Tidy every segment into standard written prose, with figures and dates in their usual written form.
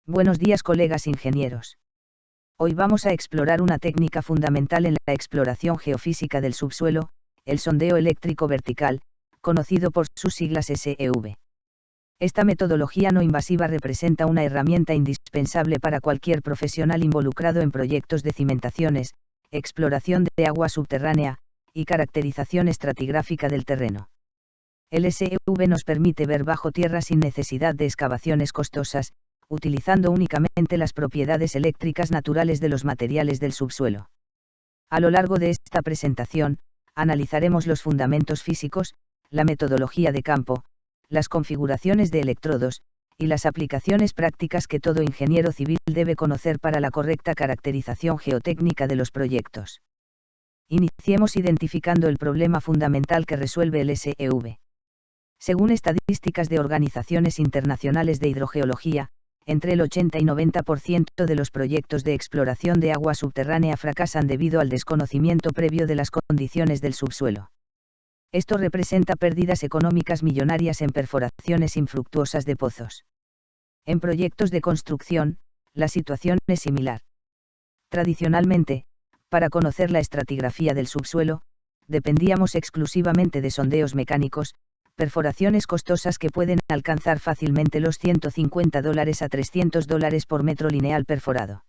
Buenos días, colegas ingenieros. Hoy vamos a explorar una técnica fundamental en la exploración geofísica del subsuelo, el sondeo eléctrico vertical, conocido por sus siglas SEV. Esta metodología no invasiva representa una herramienta indispensable para cualquier profesional involucrado en proyectos de cimentaciones, exploración de agua subterránea, y caracterización estratigráfica del terreno. El SEV nos permite ver bajo tierra sin necesidad de excavaciones costosas, utilizando únicamente las propiedades eléctricas naturales de los materiales del subsuelo. A lo largo de esta presentación, analizaremos los fundamentos físicos, la metodología de campo, las configuraciones de electrodos, y las aplicaciones prácticas que todo ingeniero civil debe conocer para la correcta caracterización geotécnica de los proyectos. Iniciemos identificando el problema fundamental que resuelve el SEV. Según estadísticas de organizaciones internacionales de hidrogeología, entre el 80 y 90% de los proyectos de exploración de agua subterránea fracasan debido al desconocimiento previo de las condiciones del subsuelo. Esto representa pérdidas económicas millonarias en perforaciones infructuosas de pozos. En proyectos de construcción, la situación es similar. Tradicionalmente, para conocer la estratigrafía del subsuelo, dependíamos exclusivamente de sondeos mecánicos, perforaciones costosas que pueden alcanzar fácilmente los $150 a $300 por metro lineal perforado.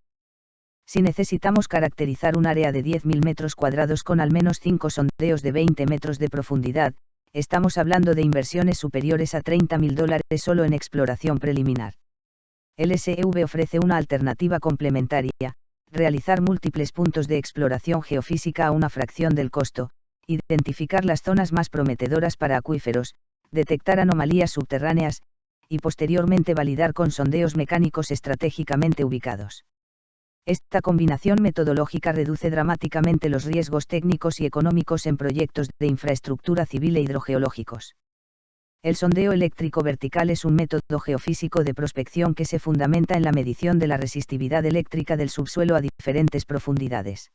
Si necesitamos caracterizar un área de 10.000 metros cuadrados con al menos 5 sondeos de 20 metros de profundidad, estamos hablando de inversiones superiores a $30.000 solo en exploración preliminar. El SEV ofrece una alternativa complementaria: realizar múltiples puntos de exploración geofísica a una fracción del costo, identificar las zonas más prometedoras para acuíferos, detectar anomalías subterráneas, y posteriormente validar con sondeos mecánicos estratégicamente ubicados. Esta combinación metodológica reduce dramáticamente los riesgos técnicos y económicos en proyectos de infraestructura civil e hidrogeológicos. El sondeo eléctrico vertical es un método geofísico de prospección que se fundamenta en la medición de la resistividad eléctrica del subsuelo a diferentes profundidades.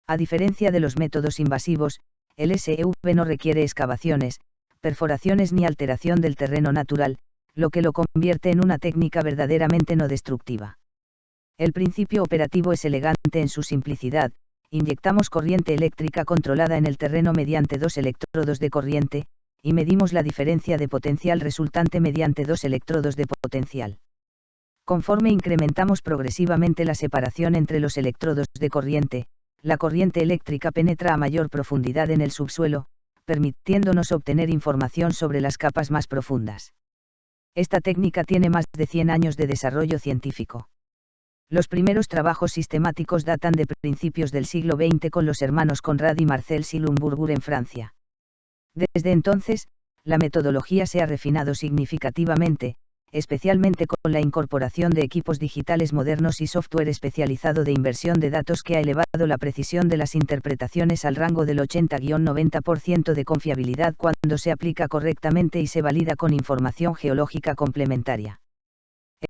A diferencia de los métodos invasivos, el SEV no requiere excavaciones, perforaciones ni alteración del terreno natural, lo que lo convierte en una técnica verdaderamente no destructiva. El principio operativo es elegante en su simplicidad: inyectamos corriente eléctrica controlada en el terreno mediante 2 electrodos de corriente, y medimos la diferencia de potencial resultante mediante 2 electrodos de potencial. Conforme incrementamos progresivamente la separación entre los electrodos de corriente, la corriente eléctrica penetra a mayor profundidad en el subsuelo, permitiéndonos obtener información sobre las capas más profundas. Esta técnica tiene más de 100 años de desarrollo científico. Los primeros trabajos sistemáticos datan de principios del siglo XX con los hermanos Conrad y Marcel Silumburger en Francia. Desde entonces, la metodología se ha refinado significativamente, especialmente con la incorporación de equipos digitales modernos y software especializado de inversión de datos que ha elevado la precisión de las interpretaciones al rango del 80-90% de confiabilidad cuando se aplica correctamente y se valida con información geológica complementaria.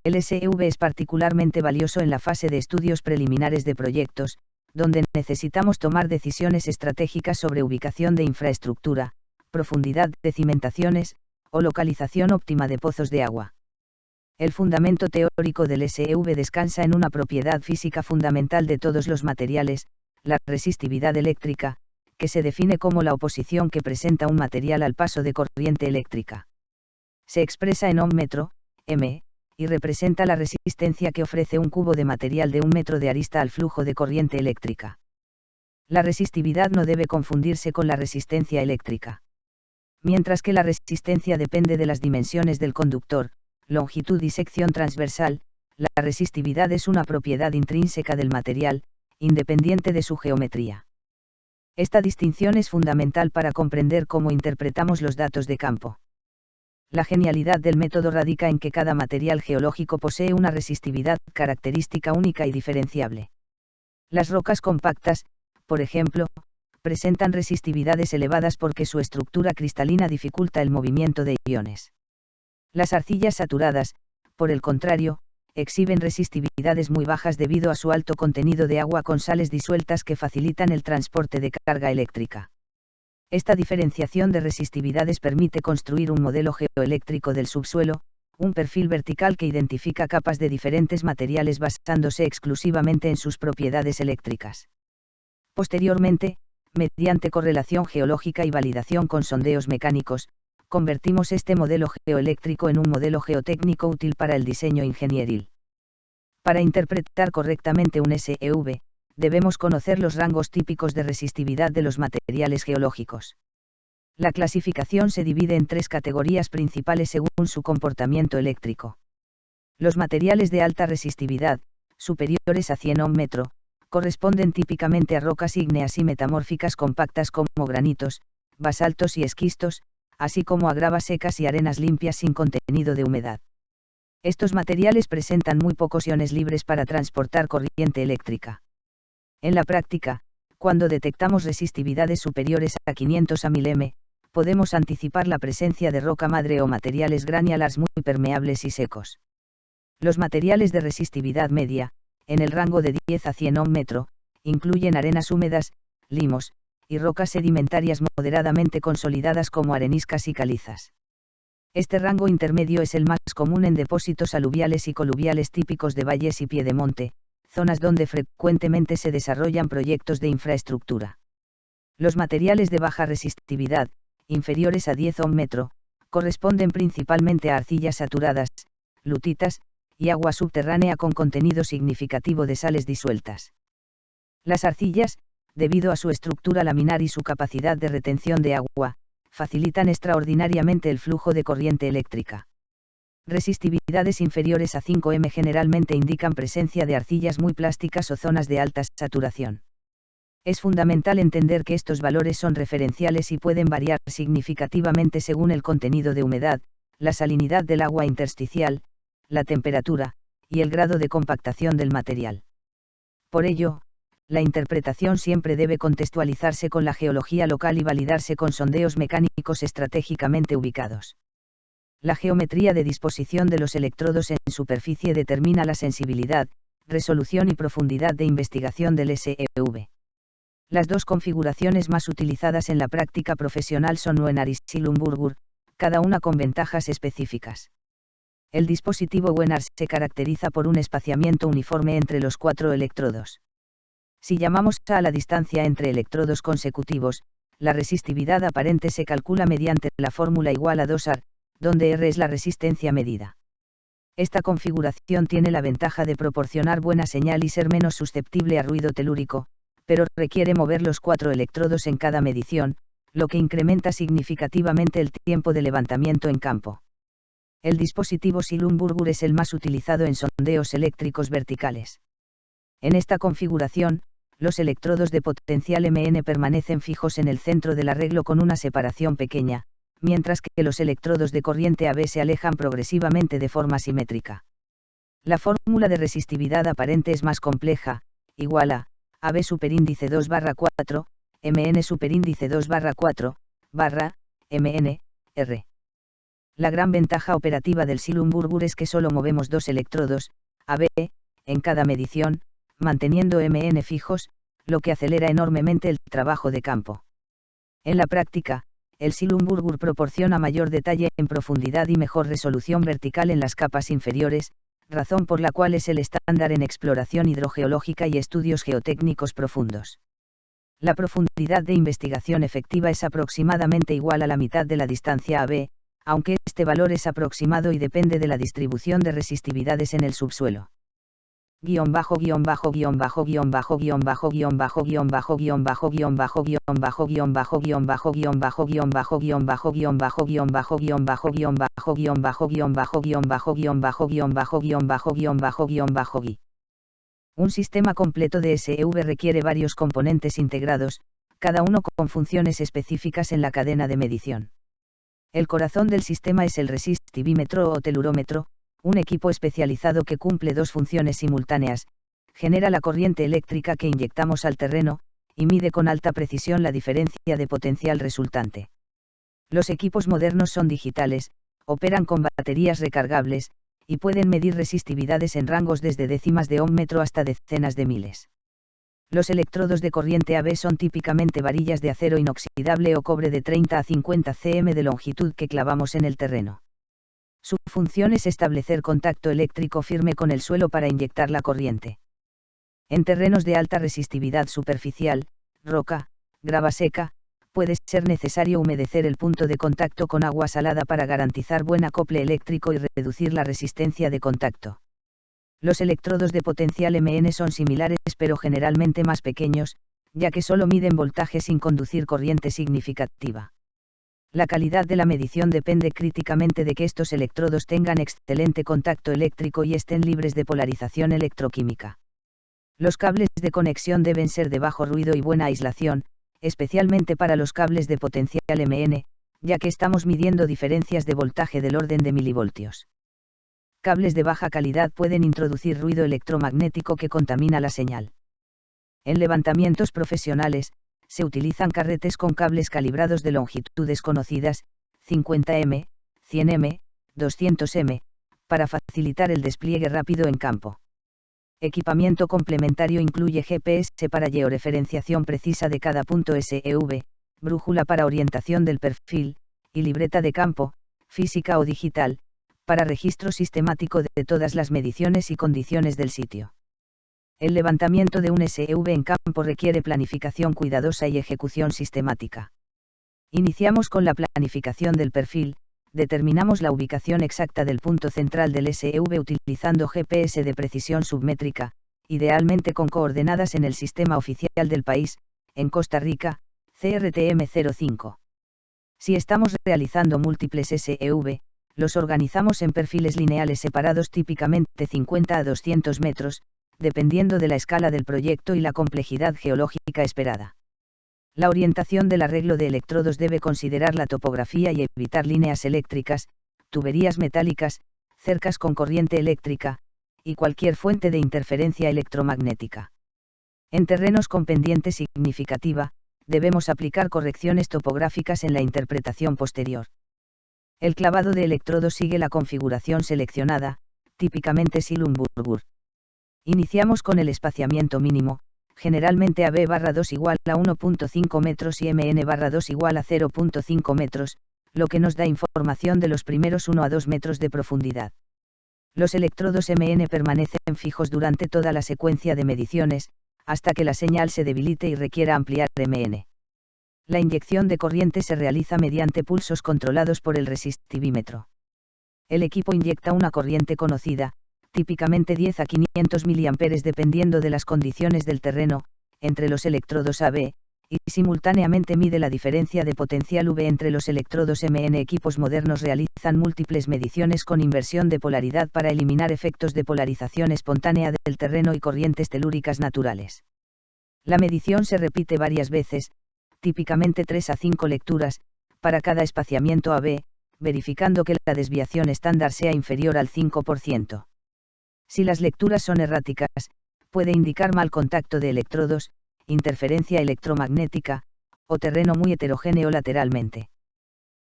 El SEV es particularmente valioso en la fase de estudios preliminares de proyectos, donde necesitamos tomar decisiones estratégicas sobre ubicación de infraestructura, profundidad de cimentaciones, o localización óptima de pozos de agua. El fundamento teórico del SEV descansa en una propiedad física fundamental de todos los materiales: la resistividad eléctrica, que se define como la oposición que presenta un material al paso de corriente eléctrica. Se expresa en ohm-metro, m, y representa la resistencia que ofrece un cubo de material de 1 metro de arista al flujo de corriente eléctrica. La resistividad no debe confundirse con la resistencia eléctrica. Mientras que la resistencia depende de las dimensiones del conductor, longitud y sección transversal, la resistividad es una propiedad intrínseca del material, independiente de su geometría. Esta distinción es fundamental para comprender cómo interpretamos los datos de campo. La genialidad del método radica en que cada material geológico posee una resistividad característica única y diferenciable. Las rocas compactas, por ejemplo, presentan resistividades elevadas porque su estructura cristalina dificulta el movimiento de iones. Las arcillas saturadas, por el contrario, exhiben resistividades muy bajas debido a su alto contenido de agua con sales disueltas que facilitan el transporte de carga eléctrica. Esta diferenciación de resistividades permite construir un modelo geoeléctrico del subsuelo, un perfil vertical que identifica capas de diferentes materiales basándose exclusivamente en sus propiedades eléctricas. Posteriormente, mediante correlación geológica y validación con sondeos mecánicos, convertimos este modelo geoeléctrico en un modelo geotécnico útil para el diseño ingenieril. Para interpretar correctamente un SEV, debemos conocer los rangos típicos de resistividad de los materiales geológicos. La clasificación se divide en tres categorías principales según su comportamiento eléctrico. Los materiales de alta resistividad, superiores a 100 ohm metro, corresponden típicamente a rocas ígneas y metamórficas compactas como granitos, basaltos y esquistos, así como a gravas secas y arenas limpias sin contenido de humedad. Estos materiales presentan muy pocos iones libres para transportar corriente eléctrica. En la práctica, cuando detectamos resistividades superiores a 500 a 1000 m, podemos anticipar la presencia de roca madre o materiales granulars muy permeables y secos. Los materiales de resistividad media, en el rango de 10 a 100 ohm metro, incluyen arenas húmedas, limos, y rocas sedimentarias moderadamente consolidadas como areniscas y calizas. Este rango intermedio es el más común en depósitos aluviales y coluviales típicos de valles y piedemonte, zonas donde frecuentemente se desarrollan proyectos de infraestructura. Los materiales de baja resistividad, inferiores a 10 ohm metro, corresponden principalmente a arcillas saturadas, lutitas, y agua subterránea con contenido significativo de sales disueltas. Las arcillas, debido a su estructura laminar y su capacidad de retención de agua, facilitan extraordinariamente el flujo de corriente eléctrica. Resistividades inferiores a 5 m generalmente indican presencia de arcillas muy plásticas o zonas de alta saturación. Es fundamental entender que estos valores son referenciales y pueden variar significativamente según el contenido de humedad, la salinidad del agua intersticial, la temperatura, y el grado de compactación del material. Por ello, la interpretación siempre debe contextualizarse con la geología local y validarse con sondeos mecánicos estratégicamente ubicados. La geometría de disposición de los electrodos en superficie determina la sensibilidad, resolución y profundidad de investigación del SEV. Las dos configuraciones más utilizadas en la práctica profesional son Weenar y Schlumberger, cada una con ventajas específicas. El dispositivo Weenar se caracteriza por un espaciamiento uniforme entre los 4 electrodos. Si llamamos a la distancia entre electrodos consecutivos, la resistividad aparente se calcula mediante la fórmula igual a 2R, donde R es la resistencia medida. Esta configuración tiene la ventaja de proporcionar buena señal y ser menos susceptible a ruido telúrico, pero requiere mover los 4 electrodos en cada medición, lo que incrementa significativamente el tiempo de levantamiento en campo. El dispositivo Schlumberger es el más utilizado en sondeos eléctricos verticales. En esta configuración, los electrodos de potencial MN permanecen fijos en el centro del arreglo con una separación pequeña, mientras que los electrodos de corriente AB se alejan progresivamente de forma simétrica. La fórmula de resistividad aparente es más compleja, igual a AB superíndice 2/4, MN superíndice 2/4, MN, R. La gran ventaja operativa del Schlumberger es que solo movemos 2 electrodos, AB, en cada medición, manteniendo MN fijos, lo que acelera enormemente el trabajo de campo. En la práctica, el Schlumberger proporciona mayor detalle en profundidad y mejor resolución vertical en las capas inferiores, razón por la cual es el estándar en exploración hidrogeológica y estudios geotécnicos profundos. La profundidad de investigación efectiva es aproximadamente igual a la mitad de la distancia AB, aunque este valor es aproximado y depende de la distribución de resistividades en el subsuelo. Un sistema completo de SEV requiere varios componentes integrados, cada uno con funciones específicas en la cadena de medición. El corazón del sistema es el resistivímetro o telurómetro, un equipo especializado que cumple dos funciones simultáneas, genera la corriente eléctrica que inyectamos al terreno, y mide con alta precisión la diferencia de potencial resultante. Los equipos modernos son digitales, operan con baterías recargables, y pueden medir resistividades en rangos desde décimas de ohm metro hasta decenas de miles. Los electrodos de corriente AB son típicamente varillas de acero inoxidable o cobre de 30 a 50 cm de longitud que clavamos en el terreno. Su función es establecer contacto eléctrico firme con el suelo para inyectar la corriente. En terrenos de alta resistividad superficial, roca, grava seca, puede ser necesario humedecer el punto de contacto con agua salada para garantizar buen acople eléctrico y reducir la resistencia de contacto. Los electrodos de potencial MN son similares pero generalmente más pequeños, ya que solo miden voltaje sin conducir corriente significativa. La calidad de la medición depende críticamente de que estos electrodos tengan excelente contacto eléctrico y estén libres de polarización electroquímica. Los cables de conexión deben ser de bajo ruido y buena aislación, especialmente para los cables de potencial MN, ya que estamos midiendo diferencias de voltaje del orden de milivoltios. Cables de baja calidad pueden introducir ruido electromagnético que contamina la señal. En levantamientos profesionales, se utilizan carretes con cables calibrados de longitudes conocidas, 50 m, 100 m, 200 m, para facilitar el despliegue rápido en campo. Equipamiento complementario incluye GPS para georreferenciación precisa de cada punto SEV, brújula para orientación del perfil, y libreta de campo, física o digital, para registro sistemático de todas las mediciones y condiciones del sitio. El levantamiento de un SEV en campo requiere planificación cuidadosa y ejecución sistemática. Iniciamos con la planificación del perfil, determinamos la ubicación exacta del punto central del SEV utilizando GPS de precisión submétrica, idealmente con coordenadas en el sistema oficial del país, en Costa Rica, CRTM05. Si estamos realizando múltiples SEV, los organizamos en perfiles lineales separados típicamente 50 a 200 metros, dependiendo de la escala del proyecto y la complejidad geológica esperada. La orientación del arreglo de electrodos debe considerar la topografía y evitar líneas eléctricas, tuberías metálicas, cercas con corriente eléctrica, y cualquier fuente de interferencia electromagnética. En terrenos con pendiente significativa, debemos aplicar correcciones topográficas en la interpretación posterior. El clavado de electrodos sigue la configuración seleccionada, típicamente Silumburgur. Iniciamos con el espaciamiento mínimo, generalmente AB/2 igual a 1.5 metros y MN/2 igual a 0.5 metros, lo que nos da información de los primeros 1 a 2 metros de profundidad. Los electrodos MN permanecen fijos durante toda la secuencia de mediciones, hasta que la señal se debilite y requiera ampliar MN. La inyección de corriente se realiza mediante pulsos controlados por el resistivímetro. El equipo inyecta una corriente conocida, típicamente 10 a 500 mA dependiendo de las condiciones del terreno, entre los electrodos AB, y simultáneamente mide la diferencia de potencial V entre los electrodos MN. Equipos modernos realizan múltiples mediciones con inversión de polaridad para eliminar efectos de polarización espontánea del terreno y corrientes telúricas naturales. La medición se repite varias veces, típicamente 3 a 5 lecturas, para cada espaciamiento AB, verificando que la desviación estándar sea inferior al 5%. Si las lecturas son erráticas, puede indicar mal contacto de electrodos, interferencia electromagnética, o terreno muy heterogéneo lateralmente.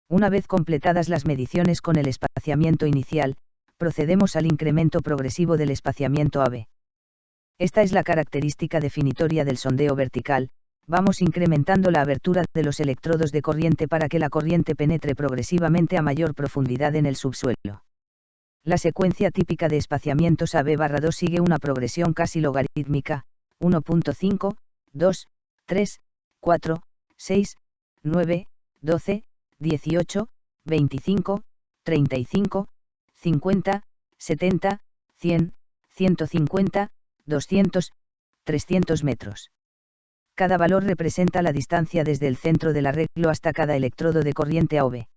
Una vez completadas las mediciones con el espaciamiento inicial, procedemos al incremento progresivo del espaciamiento AB. Esta es la característica definitoria del sondeo vertical. Vamos incrementando la abertura de los electrodos de corriente para que la corriente penetre progresivamente a mayor profundidad en el subsuelo. La secuencia típica de espaciamientos AB/2 sigue una progresión casi logarítmica, 1.5, 2, 3, 4, 6, 9, 12, 18, 25, 35, 50, 70, 100, 150, 200, 300 metros. Cada valor representa la distancia desde el centro del arreglo hasta cada electrodo de corriente AB.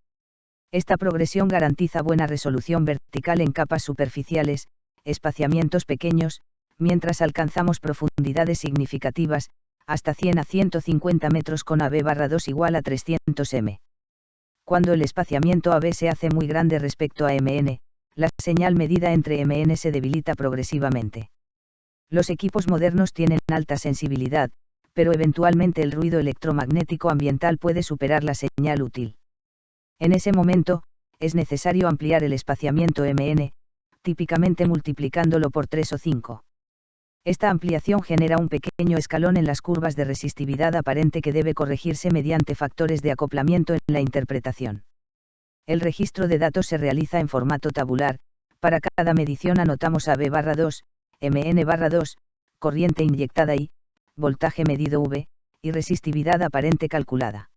Esta progresión garantiza buena resolución vertical en capas superficiales, espaciamientos pequeños, mientras alcanzamos profundidades significativas, hasta 100 a 150 metros con AB/2 igual a 300 m. Cuando el espaciamiento AB se hace muy grande respecto a MN, la señal medida entre MN se debilita progresivamente. Los equipos modernos tienen alta sensibilidad, pero eventualmente el ruido electromagnético ambiental puede superar la señal útil. En ese momento, es necesario ampliar el espaciamiento MN, típicamente multiplicándolo por 3 o 5. Esta ampliación genera un pequeño escalón en las curvas de resistividad aparente que debe corregirse mediante factores de acoplamiento en la interpretación. El registro de datos se realiza en formato tabular. Para cada medición anotamos AB/2, MN/2, corriente inyectada I, voltaje medido V, y resistividad aparente calculada.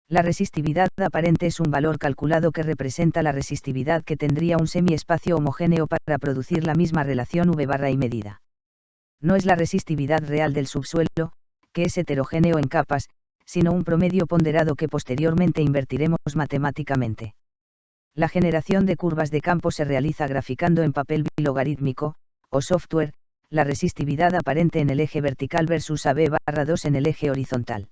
La resistividad aparente es un valor calculado que representa la resistividad que tendría un semiespacio homogéneo para producir la misma relación V/I medida. No es la resistividad real del subsuelo, que es heterogéneo en capas, sino un promedio ponderado que posteriormente invertiremos matemáticamente. La generación de curvas de campo se realiza graficando en papel bilogarítmico, o software, la resistividad aparente en el eje vertical versus AB/2 en el eje horizontal.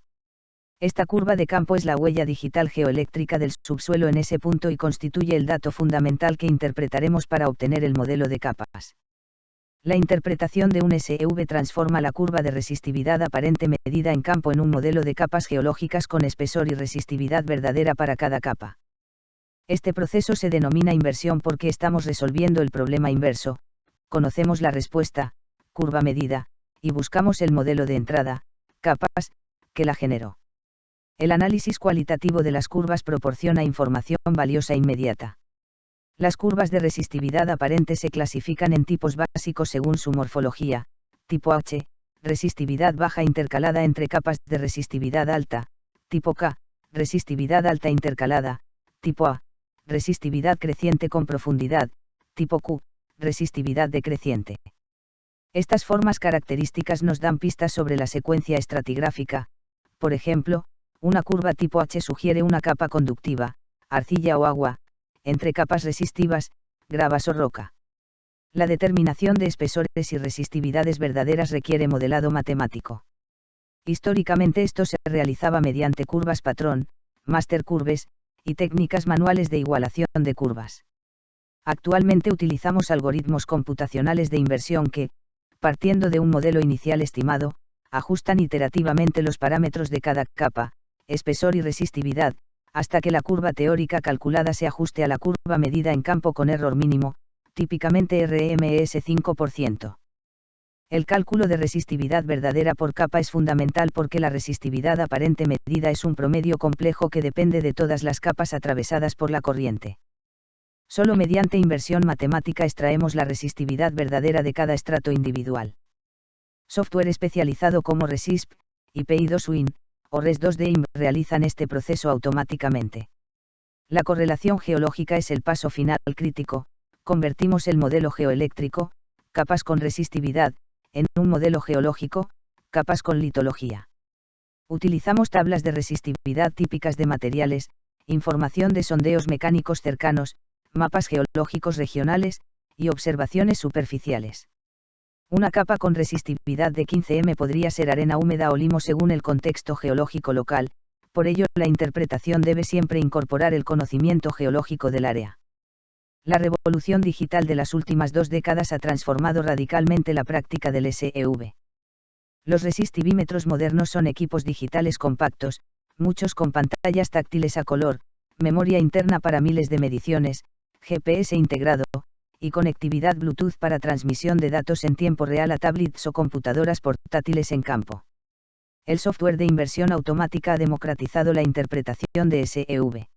Esta curva de campo es la huella digital geoeléctrica del subsuelo en ese punto y constituye el dato fundamental que interpretaremos para obtener el modelo de capas. La interpretación de un SEV transforma la curva de resistividad aparente medida en campo en un modelo de capas geológicas con espesor y resistividad verdadera para cada capa. Este proceso se denomina inversión porque estamos resolviendo el problema inverso, conocemos la respuesta, curva medida, y buscamos el modelo de entrada, capas, que la generó. El análisis cualitativo de las curvas proporciona información valiosa inmediata. Las curvas de resistividad aparente se clasifican en tipos básicos según su morfología: tipo H, resistividad baja intercalada entre capas de resistividad alta; tipo K, resistividad alta intercalada; tipo A, resistividad creciente con profundidad; tipo Q, resistividad decreciente. Estas formas características nos dan pistas sobre la secuencia estratigráfica. Por ejemplo, una curva tipo H sugiere una capa conductiva, arcilla o agua, entre capas resistivas, gravas o roca. La determinación de espesores y resistividades verdaderas requiere modelado matemático. Históricamente esto se realizaba mediante curvas patrón, master curves, y técnicas manuales de igualación de curvas. Actualmente utilizamos algoritmos computacionales de inversión que, partiendo de un modelo inicial estimado, ajustan iterativamente los parámetros de cada capa, espesor y resistividad, hasta que la curva teórica calculada se ajuste a la curva medida en campo con error mínimo, típicamente RMS 5%. El cálculo de resistividad verdadera por capa es fundamental porque la resistividad aparente medida es un promedio complejo que depende de todas las capas atravesadas por la corriente. Solo mediante inversión matemática extraemos la resistividad verdadera de cada estrato individual. Software especializado como Resisp, IPI2Win, o Res2D realizan este proceso automáticamente. La correlación geológica es el paso final crítico. Convertimos el modelo geoeléctrico, capas con resistividad, en un modelo geológico, capas con litología. Utilizamos tablas de resistividad típicas de materiales, información de sondeos mecánicos cercanos, mapas geológicos regionales, y observaciones superficiales. Una capa con resistividad de 15 m podría ser arena húmeda o limo según el contexto geológico local, por ello la interpretación debe siempre incorporar el conocimiento geológico del área. La revolución digital de las últimas 2 décadas ha transformado radicalmente la práctica del SEV. Los resistivímetros modernos son equipos digitales compactos, muchos con pantallas táctiles a color, memoria interna para miles de mediciones, GPS integrado, y conectividad Bluetooth para transmisión de datos en tiempo real a tablets o computadoras portátiles en campo. El software de inversión automática ha democratizado la interpretación de SEV.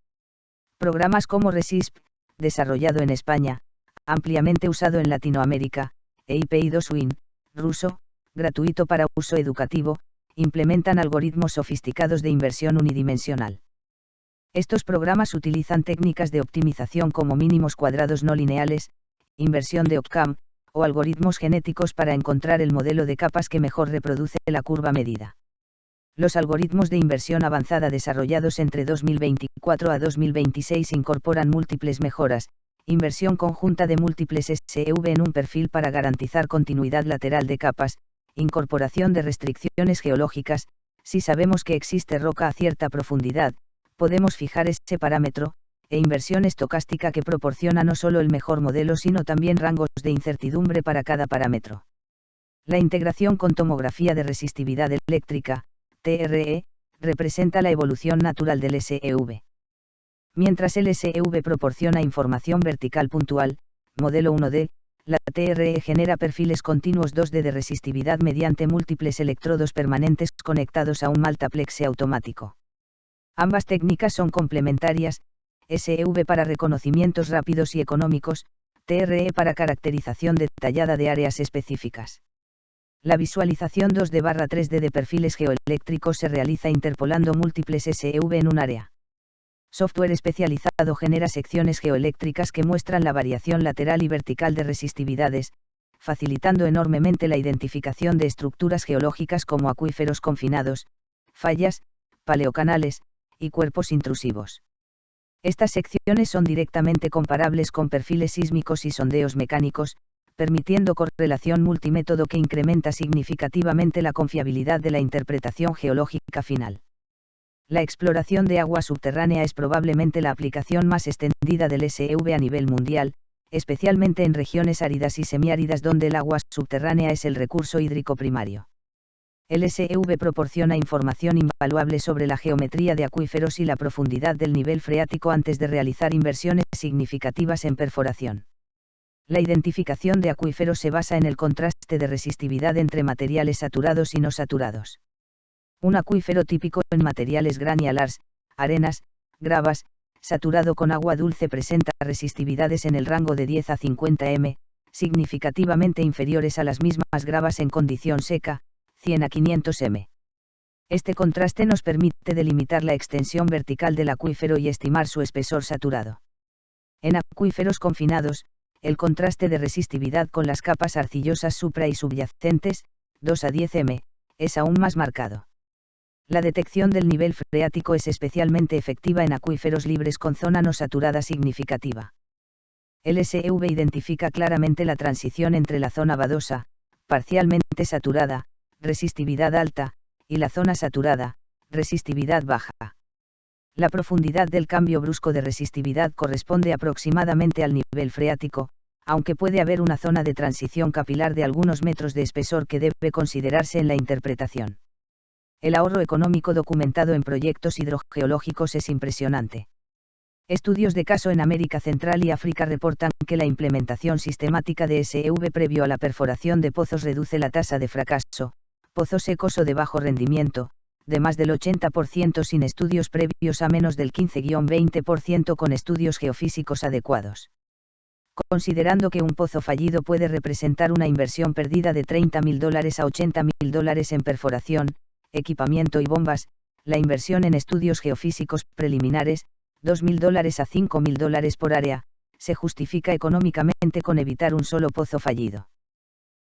Programas como Resisp, desarrollado en España, ampliamente usado en Latinoamérica, e IPI2Win, ruso, gratuito para uso educativo, implementan algoritmos sofisticados de inversión unidimensional. Estos programas utilizan técnicas de optimización como mínimos cuadrados no lineales, inversión de Occam, o algoritmos genéticos para encontrar el modelo de capas que mejor reproduce la curva medida. Los algoritmos de inversión avanzada desarrollados entre 2024 a 2026 incorporan múltiples mejoras, inversión conjunta de múltiples SEV en un perfil para garantizar continuidad lateral de capas, incorporación de restricciones geológicas. Si sabemos que existe roca a cierta profundidad, podemos fijar ese parámetro, e inversión estocástica que proporciona no solo el mejor modelo sino también rangos de incertidumbre para cada parámetro. La integración con tomografía de resistividad eléctrica, TRE, representa la evolución natural del SEV. Mientras el SEV proporciona información vertical puntual, modelo 1D, la TRE genera perfiles continuos 2D de resistividad mediante múltiples electrodos permanentes conectados a un multiplexe automático. Ambas técnicas son complementarias, SEV para reconocimientos rápidos y económicos, TRE para caracterización detallada de áreas específicas. La visualización 2D/3D de perfiles geoeléctricos se realiza interpolando múltiples SEV en un área. Software especializado genera secciones geoeléctricas que muestran la variación lateral y vertical de resistividades, facilitando enormemente la identificación de estructuras geológicas como acuíferos confinados, fallas, paleocanales, y cuerpos intrusivos. Estas secciones son directamente comparables con perfiles sísmicos y sondeos mecánicos, permitiendo correlación multimétodo que incrementa significativamente la confiabilidad de la interpretación geológica final. La exploración de agua subterránea es probablemente la aplicación más extendida del SEV a nivel mundial, especialmente en regiones áridas y semiáridas donde el agua subterránea es el recurso hídrico primario. El SEV proporciona información invaluable sobre la geometría de acuíferos y la profundidad del nivel freático antes de realizar inversiones significativas en perforación. La identificación de acuíferos se basa en el contraste de resistividad entre materiales saturados y no saturados. Un acuífero típico en materiales granulars, arenas, gravas, saturado con agua dulce presenta resistividades en el rango de 10 a 50 m, significativamente inferiores a las mismas gravas en condición seca, 100 a 500 m. Este contraste nos permite delimitar la extensión vertical del acuífero y estimar su espesor saturado. En acuíferos confinados, el contraste de resistividad con las capas arcillosas supra y subyacentes, 2 a 10 m, es aún más marcado. La detección del nivel freático es especialmente efectiva en acuíferos libres con zona no saturada significativa. El SEV identifica claramente la transición entre la zona badosa, parcialmente saturada, resistividad alta, y la zona saturada, resistividad baja. La profundidad del cambio brusco de resistividad corresponde aproximadamente al nivel freático, aunque puede haber una zona de transición capilar de algunos metros de espesor que debe considerarse en la interpretación. El ahorro económico documentado en proyectos hidrogeológicos es impresionante. Estudios de caso en América Central y África reportan que la implementación sistemática de SEV previo a la perforación de pozos reduce la tasa de fracaso, pozos secos o de bajo rendimiento, de más del 80% sin estudios previos a menos del 15-20% con estudios geofísicos adecuados. Considerando que un pozo fallido puede representar una inversión perdida de $30.000 a $80.000 en perforación, equipamiento y bombas, la inversión en estudios geofísicos preliminares, $2.000 a $5.000 por área, se justifica económicamente con evitar un solo pozo fallido.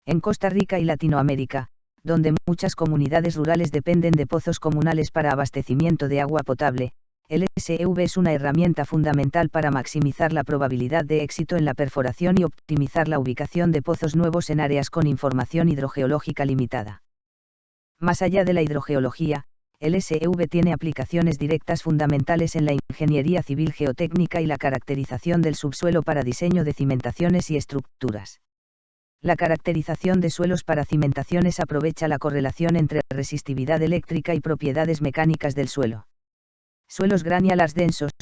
En Costa Rica y Latinoamérica, donde muchas comunidades rurales dependen de pozos comunales para abastecimiento de agua potable, el SEV es una herramienta fundamental para maximizar la probabilidad de éxito en la perforación y optimizar la ubicación de pozos nuevos en áreas con información hidrogeológica limitada. Más allá de la hidrogeología, el SEV tiene aplicaciones directas fundamentales en la ingeniería civil geotécnica y la caracterización del subsuelo para diseño de cimentaciones y estructuras. La caracterización de suelos para cimentaciones aprovecha la correlación entre resistividad eléctrica y propiedades mecánicas del suelo. Suelos granulars densos,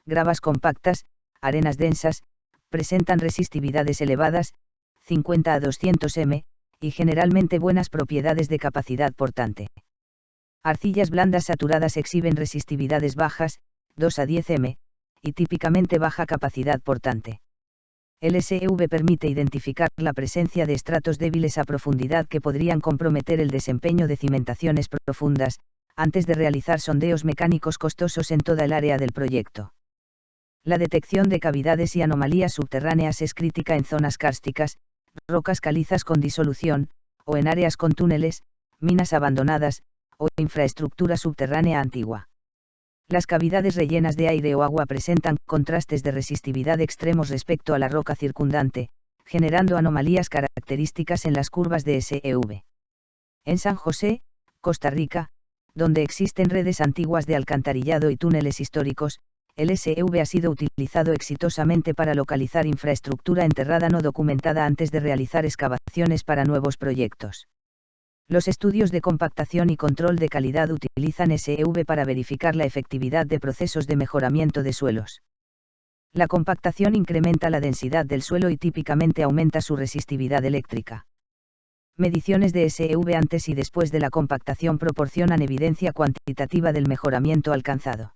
gravas compactas, arenas densas, presentan resistividades elevadas, 50 a 200 m, y generalmente buenas propiedades de capacidad portante. Arcillas blandas saturadas exhiben resistividades bajas, 2 a 10 m, y típicamente baja capacidad portante. El SEV permite identificar la presencia de estratos débiles a profundidad que podrían comprometer el desempeño de cimentaciones profundas, antes de realizar sondeos mecánicos costosos en toda el área del proyecto. La detección de cavidades y anomalías subterráneas es crítica en zonas kársticas, rocas calizas con disolución, o en áreas con túneles, minas abandonadas, o infraestructura subterránea antigua. Las cavidades rellenas de aire o agua presentan contrastes de resistividad extremos respecto a la roca circundante, generando anomalías características en las curvas de SEV. En San José, Costa Rica, donde existen redes antiguas de alcantarillado y túneles históricos, el SEV ha sido utilizado exitosamente para localizar infraestructura enterrada no documentada antes de realizar excavaciones para nuevos proyectos. Los estudios de compactación y control de calidad utilizan SEV para verificar la efectividad de procesos de mejoramiento de suelos. La compactación incrementa la densidad del suelo y típicamente aumenta su resistividad eléctrica. Mediciones de SEV antes y después de la compactación proporcionan evidencia cuantitativa del mejoramiento alcanzado.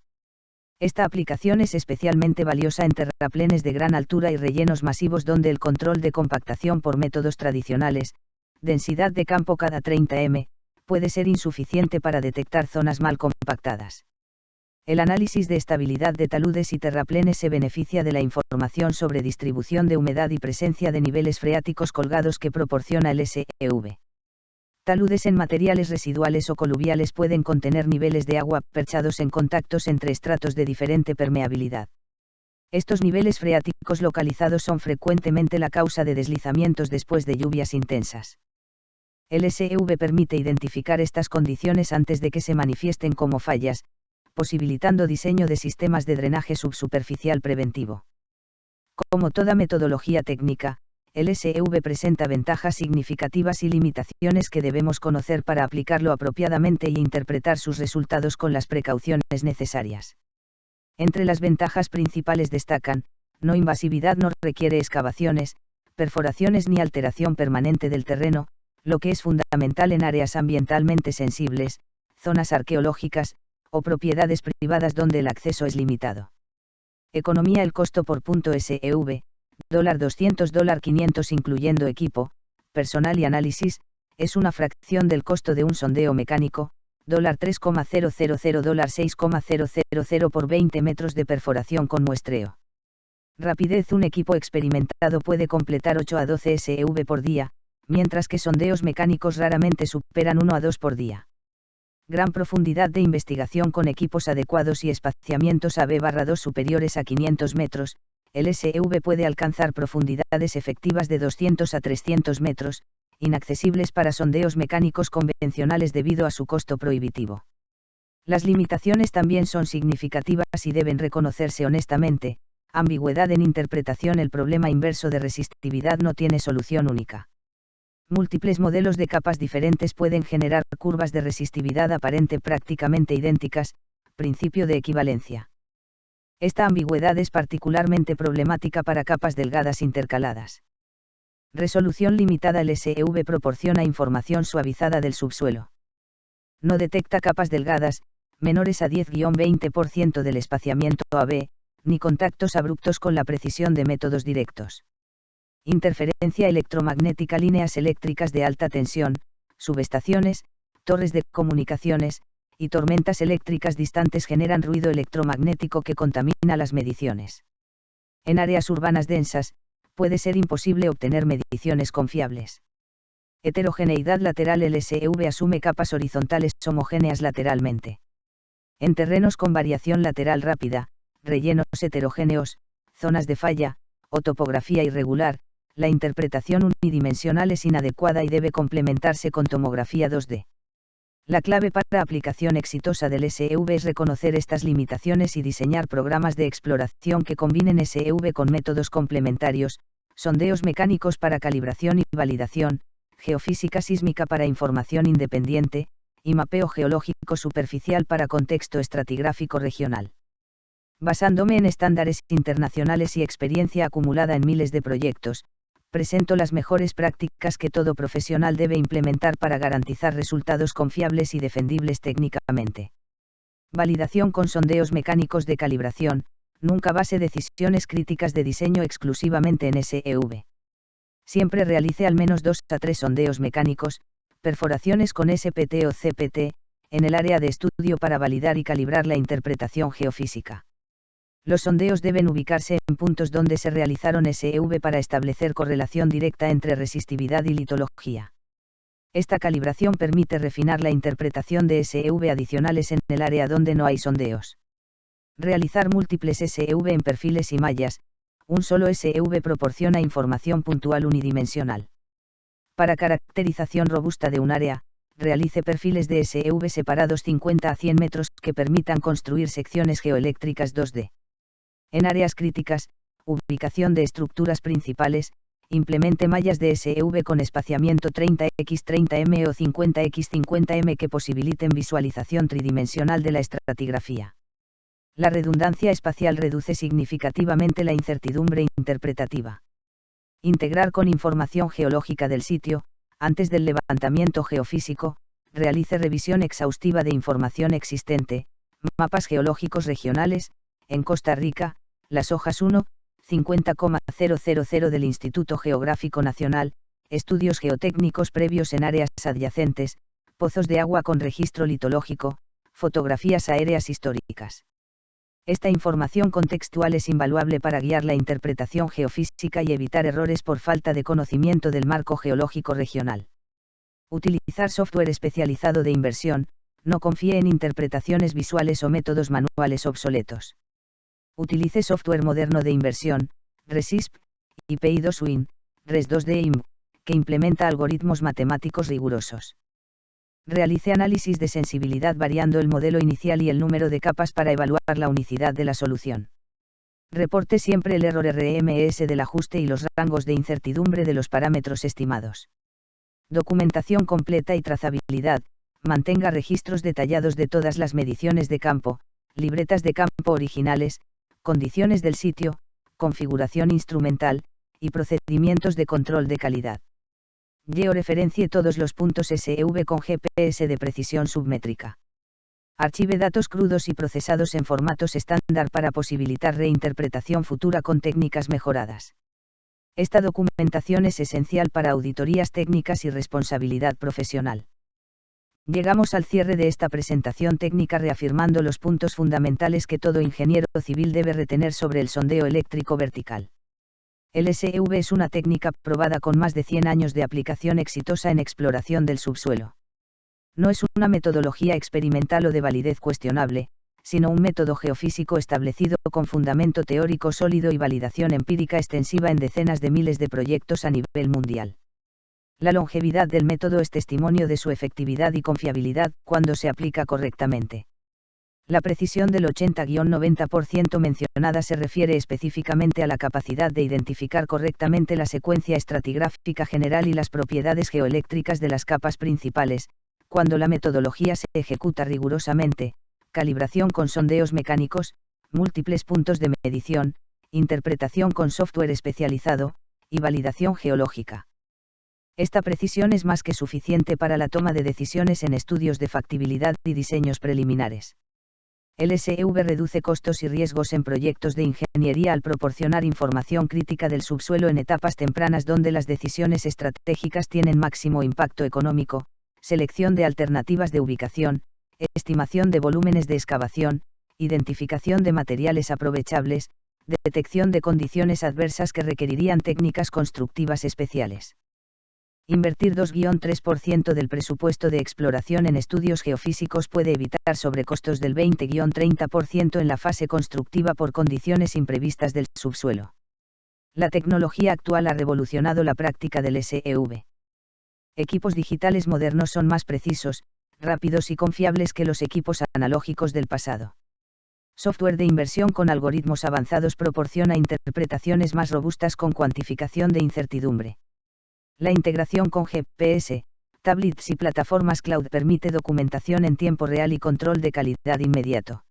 Esta aplicación es especialmente valiosa en terraplenes de gran altura y rellenos masivos donde el control de compactación por métodos tradicionales, densidad de campo cada 30 m, puede ser insuficiente para detectar zonas mal compactadas. El análisis de estabilidad de taludes y terraplenes se beneficia de la información sobre distribución de humedad y presencia de niveles freáticos colgados que proporciona el SEV. Taludes en materiales residuales o coluviales pueden contener niveles de agua perchados en contactos entre estratos de diferente permeabilidad. Estos niveles freáticos localizados son frecuentemente la causa de deslizamientos después de lluvias intensas. El SEV permite identificar estas condiciones antes de que se manifiesten como fallas, posibilitando diseño de sistemas de drenaje subsuperficial preventivo. Como toda metodología técnica, el SEV presenta ventajas significativas y limitaciones que debemos conocer para aplicarlo apropiadamente y interpretar sus resultados con las precauciones necesarias. Entre las ventajas principales destacan: no invasividad, no requiere excavaciones, perforaciones ni alteración permanente del terreno, lo que es fundamental en áreas ambientalmente sensibles, zonas arqueológicas, o propiedades privadas donde el acceso es limitado. Economía. El costo por punto SEV, $200, $500 incluyendo equipo, personal y análisis, es una fracción del costo de un sondeo mecánico, $3,000, $6,000 por 20 metros de perforación con muestreo. Rapidez. Un equipo experimentado puede completar 8 a 12 SEV por día, mientras que sondeos mecánicos raramente superan 1 a 2 por día. Gran profundidad de investigación con equipos adecuados y espaciamientos AB/2 superiores a 500 metros, el SEV puede alcanzar profundidades efectivas de 200 a 300 metros, inaccesibles para sondeos mecánicos convencionales debido a su costo prohibitivo. Las limitaciones también son significativas y deben reconocerse honestamente: ambigüedad en interpretación. El problema inverso de resistividad no tiene solución única. Múltiples modelos de capas diferentes pueden generar curvas de resistividad aparente prácticamente idénticas, principio de equivalencia. Esta ambigüedad es particularmente problemática para capas delgadas intercaladas. Resolución limitada. El SEV proporciona información suavizada del subsuelo. No detecta capas delgadas, menores a 10-20% del espaciamiento AB, ni contactos abruptos con la precisión de métodos directos. Interferencia electromagnética. Líneas eléctricas de alta tensión, subestaciones, torres de comunicaciones, y tormentas eléctricas distantes generan ruido electromagnético que contamina las mediciones. En áreas urbanas densas, puede ser imposible obtener mediciones confiables. Heterogeneidad lateral. El SEV asume capas horizontales homogéneas lateralmente. En terrenos con variación lateral rápida, rellenos heterogéneos, zonas de falla, o topografía irregular, la interpretación unidimensional es inadecuada y debe complementarse con tomografía 2D. La clave para aplicación exitosa del SEV es reconocer estas limitaciones y diseñar programas de exploración que combinen SEV con métodos complementarios, sondeos mecánicos para calibración y validación, geofísica sísmica para información independiente, y mapeo geológico superficial para contexto estratigráfico regional. Basándome en estándares internacionales y experiencia acumulada en miles de proyectos, presento las mejores prácticas que todo profesional debe implementar para garantizar resultados confiables y defendibles técnicamente. Validación con sondeos mecánicos de calibración. Nunca base decisiones críticas de diseño exclusivamente en SEV. Siempre realice al menos 2 a 3 sondeos mecánicos, perforaciones con SPT o CPT, en el área de estudio para validar y calibrar la interpretación geofísica. Los sondeos deben ubicarse en puntos donde se realizaron SEV para establecer correlación directa entre resistividad y litología. Esta calibración permite refinar la interpretación de SEV adicionales en el área donde no hay sondeos. Realizar múltiples SEV en perfiles y mallas. Un solo SEV proporciona información puntual unidimensional. Para caracterización robusta de un área, realice perfiles de SEV separados 50 a 100 metros que permitan construir secciones geoeléctricas 2D. En áreas críticas, ubicación de estructuras principales, implemente mallas de SEV con espaciamiento 30x30m o 50x50m que posibiliten visualización tridimensional de la estratigrafía. La redundancia espacial reduce significativamente la incertidumbre interpretativa. Integrar con información geológica del sitio. Antes del levantamiento geofísico, realice revisión exhaustiva de información existente, mapas geológicos regionales, en Costa Rica, las hojas 1, 50,000 del Instituto Geográfico Nacional, estudios geotécnicos previos en áreas adyacentes, pozos de agua con registro litológico, fotografías aéreas históricas. Esta información contextual es invaluable para guiar la interpretación geofísica y evitar errores por falta de conocimiento del marco geológico regional. Utilizar software especializado de inversión, no confíe en interpretaciones visuales o métodos manuales obsoletos. Utilice software moderno de inversión, RESISP, IPI2Win, RES2DIM, que implementa algoritmos matemáticos rigurosos. Realice análisis de sensibilidad variando el modelo inicial y el número de capas para evaluar la unicidad de la solución. Reporte siempre el error RMS del ajuste y los rangos de incertidumbre de los parámetros estimados. Documentación completa y trazabilidad, mantenga registros detallados de todas las mediciones de campo, libretas de campo originales, condiciones del sitio, configuración instrumental, y procedimientos de control de calidad. Georeferencie todos los puntos SV con GPS de precisión submétrica. Archive datos crudos y procesados en formatos estándar para posibilitar reinterpretación futura con técnicas mejoradas. Esta documentación es esencial para auditorías técnicas y responsabilidad profesional. Llegamos al cierre de esta presentación técnica reafirmando los puntos fundamentales que todo ingeniero civil debe retener sobre el sondeo eléctrico vertical. El SV es una técnica probada con más de 100 años de aplicación exitosa en exploración del subsuelo. No es una metodología experimental o de validez cuestionable, sino un método geofísico establecido con fundamento teórico sólido y validación empírica extensiva en decenas de miles de proyectos a nivel mundial. La longevidad del método es testimonio de su efectividad y confiabilidad cuando se aplica correctamente. La precisión del 80-90% mencionada se refiere específicamente a la capacidad de identificar correctamente la secuencia estratigráfica general y las propiedades geoeléctricas de las capas principales, cuando la metodología se ejecuta rigurosamente, calibración con sondeos mecánicos, múltiples puntos de medición, interpretación con software especializado, y validación geológica. Esta precisión es más que suficiente para la toma de decisiones en estudios de factibilidad y diseños preliminares. El SV reduce costos y riesgos en proyectos de ingeniería al proporcionar información crítica del subsuelo en etapas tempranas donde las decisiones estratégicas tienen máximo impacto económico, selección de alternativas de ubicación, estimación de volúmenes de excavación, identificación de materiales aprovechables, detección de condiciones adversas que requerirían técnicas constructivas especiales. Invertir 2-3% del presupuesto de exploración en estudios geofísicos puede evitar sobrecostos del 20-30% en la fase constructiva por condiciones imprevistas del subsuelo. La tecnología actual ha revolucionado la práctica del SV. Equipos digitales modernos son más precisos, rápidos y confiables que los equipos analógicos del pasado. Software de inversión con algoritmos avanzados proporciona interpretaciones más robustas con cuantificación de incertidumbre. La integración con GPS, tablets y plataformas cloud permite documentación en tiempo real y control de calidad inmediato.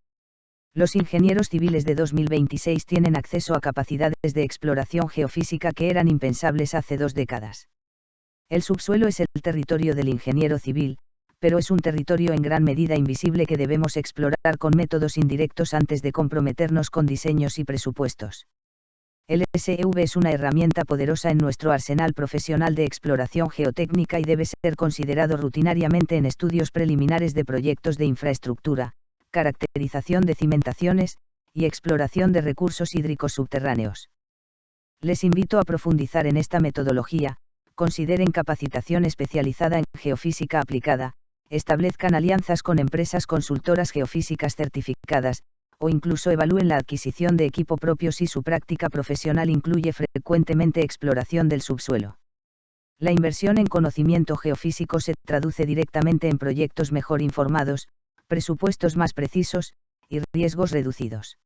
Los ingenieros civiles de 2026 tienen acceso a capacidades de exploración geofísica que eran impensables hace 2 décadas. El subsuelo es el territorio del ingeniero civil, pero es un territorio en gran medida invisible que debemos explorar con métodos indirectos antes de comprometernos con diseños y presupuestos. El SV es una herramienta poderosa en nuestro arsenal profesional de exploración geotécnica y debe ser considerado rutinariamente en estudios preliminares de proyectos de infraestructura, caracterización de cimentaciones, y exploración de recursos hídricos subterráneos. Les invito a profundizar en esta metodología, consideren capacitación especializada en geofísica aplicada, establezcan alianzas con empresas consultoras geofísicas certificadas, o incluso evalúen la adquisición de equipo propio si su práctica profesional incluye frecuentemente exploración del subsuelo. La inversión en conocimiento geofísico se traduce directamente en proyectos mejor informados, presupuestos más precisos, y riesgos reducidos.